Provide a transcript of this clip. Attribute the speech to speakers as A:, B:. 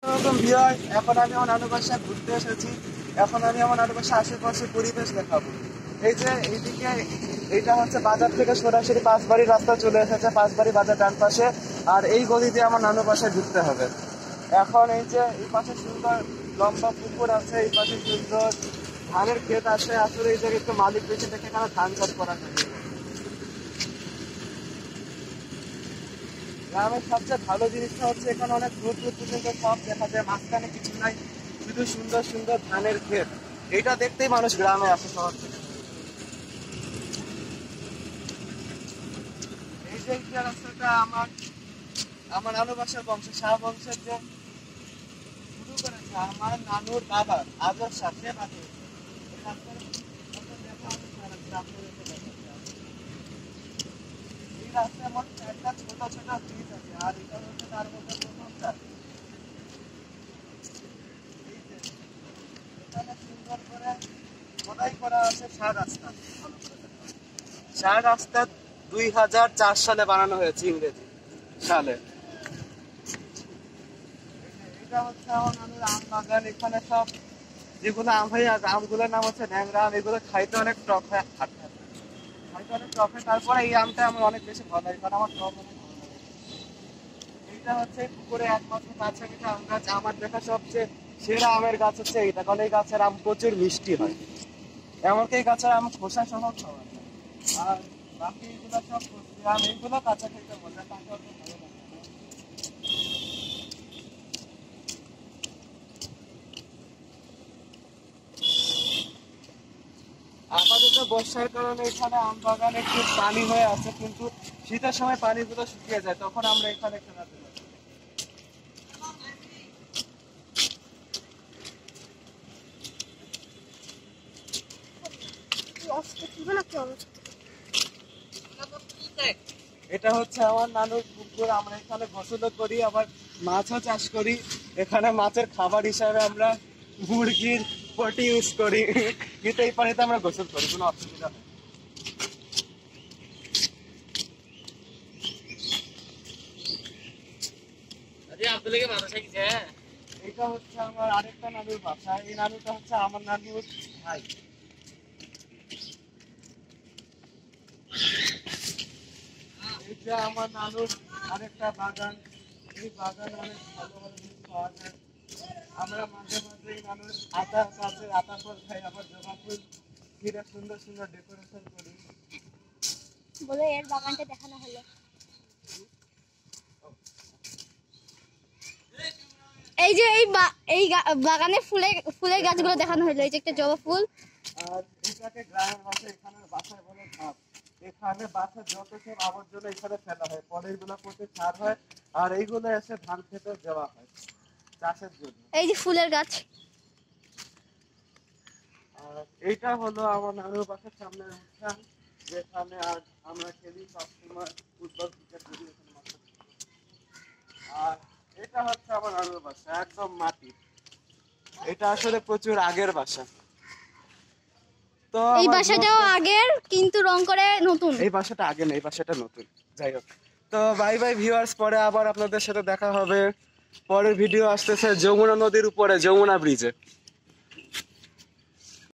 A: এখন আমি আমার নানু বাসায় ঘুরতে এসেছি। এখন আমি আমার নানু বাসায় আশেপাশে পরিবেশ দেখাবো। এই যে এইদিকে এইটা হচ্ছে বাজার থেকে সরাসরি পাঁচবাড়ি রাস্তা চলে এসেছে, পাঁচবাড়ি বাজার ডান পাশে। আর এই গলি দিয়ে আমার নানু বাসায় ঢুকতে হবে। এখন এই যে এই পাশে সুন্দর লম্বা পুকুর আছে, এই পাশে সুন্দর ধানের ক্ষেত আছে। আসলে এই জায়গায় একটু মালিক বেশি দেখে এখানে ধান চাষ করা যায়। গ্রামের সবচেয়ে ভালো জিনিসটা হচ্ছে এখানে অনেক দূর দূর পর্যন্ত সব দেখা যায়, মাঝখানে কিছু নাই, শুধু সুন্দর সুন্দর ধানের ক্ষেত। এটা দেখতেই মানুষ গ্রামে আসে শহর থেকে। এই যে এই রাস্তাটা আমার আমার নানু বাসার বংশ, শাহ বংশের যে শুরু করেছে আমার নানুর বাবা আজর সাথে বানিয়েছে। এই রাস্তার দেখা হবে সারা গ্রামে দেখা যায়। এই রাস্তায় মোট একটা ছোট ছোট ব্রিজ আছে, আর এটা হচ্ছে তার মধ্যে প্রথমটা। এখানে সুন্দর করে খোদাই করা আছে শাহ রাস্তা। শাহ রাস্তা 2004 সালে বানানো হয়েছে, ইংরেজি সালে। এটা হচ্ছে আমার নানুর আম বাগান। এখানে সব যেগুলো আম হয়, আমগুলোর নাম হচ্ছে ন্যাংরা আম। এগুলো খাইতে অনেক টক হয়, খাইতে অনেক টক হয়। তারপরে এই আমটা আমার অনেক বেশি ভালো লাগে, কারণ আমার টক অনেক ভালো লাগে। এইটা হচ্ছে পুকুরে একমাত্র কাছাকাছি আম গাছ। আমার দেখা সবচেয়ে সেরা আমের গাছ হচ্ছে এইটা, কারণ এই গাছের আম প্রচুর মিষ্টি হয়। এমনকি এই গাছের আম খোসা সহ খাওয়া যায়। আর বাকি এগুলো সব কচি আম, এইগুলো কাঁচা খেতে মজা, কাঁচা অত ভালো লাগে না। আপাতত বর্ষার কারণে এখানে আম বাগানে একটু পানি হয়ে আছে, কিন্তু শীতের সময় পানিগুলো শুকিয়ে যায়, তখন আমরা এখানে খেলাতে পারি। এটা হচ্ছে আমার নানুর পুকুর। আমরা এখানে গোসলও করি, আবার মাছও চাষ করি। এখানে মাছের খাবার হিসাবে আমরা মুরগির পটি ইউজ করি, কিন্তু এই পানিতে আমরা গোসল করি, কোনো অসুবিধা নেই। এটা হচ্ছে আমার আরেকটা নানুর বাসা। এই নানুটা হচ্ছে আমার নানুর ভাই। এই যে আমার নানুর আরেকটা বাগান। এই বাগানে অনেক ভালো ভালো জিনিস পাওয়া যায়। আমরা মাঝে মাঝে এই নানুর আতা গাছের আতা ফল খাই, আবার জবা ফুল ঘিরে সুন্দর সুন্দর ডেকোরেশন করি।
B: বলে এর বাগানটা দেখানো হলো। এই যে এই বাগানে ফুলের গাছগুলো দেখানো হলো। এই যে একটা জবা ফুল।
A: আর এটাকে গ্রামের ভাষায় এখানের বাসায় বলে ধাপ। এখানে বাসার যত সব আবর্জনা এখানে ফেলা হয়, পরে এগুলো করতে সার হয়, আর এইগুলো এসে ধান খেতে দেওয়া হয় চাষের জন্য।
B: এই যে ফুলের গাছ।
A: আর এইটা হলো আমার নানুর বাসার সামনে উঠান, যেখানে আর আমরা খেলি সবসময় ফুটবল ক্রিকেট খেলি এখানে মাঠে। আর এটা হচ্ছে আমার নানুর বাসা, একদম মাটি। এটা আসলে প্রচুর আগের বাসা। তো
B: এই
A: আমার
B: বাসাটাও আগের, কিন্তু রং করে নতুন।
A: এই বাসাটা আগে না, এই বাসাটা নতুন। যাই হোক, তো বাই বাই ভিউয়ার্স, পরে আবার আপনাদের সাথে দেখা হবে। পরের ভিডিও আসতেছে যমুনা নদীর উপরে, যমুনা ব্রিজে।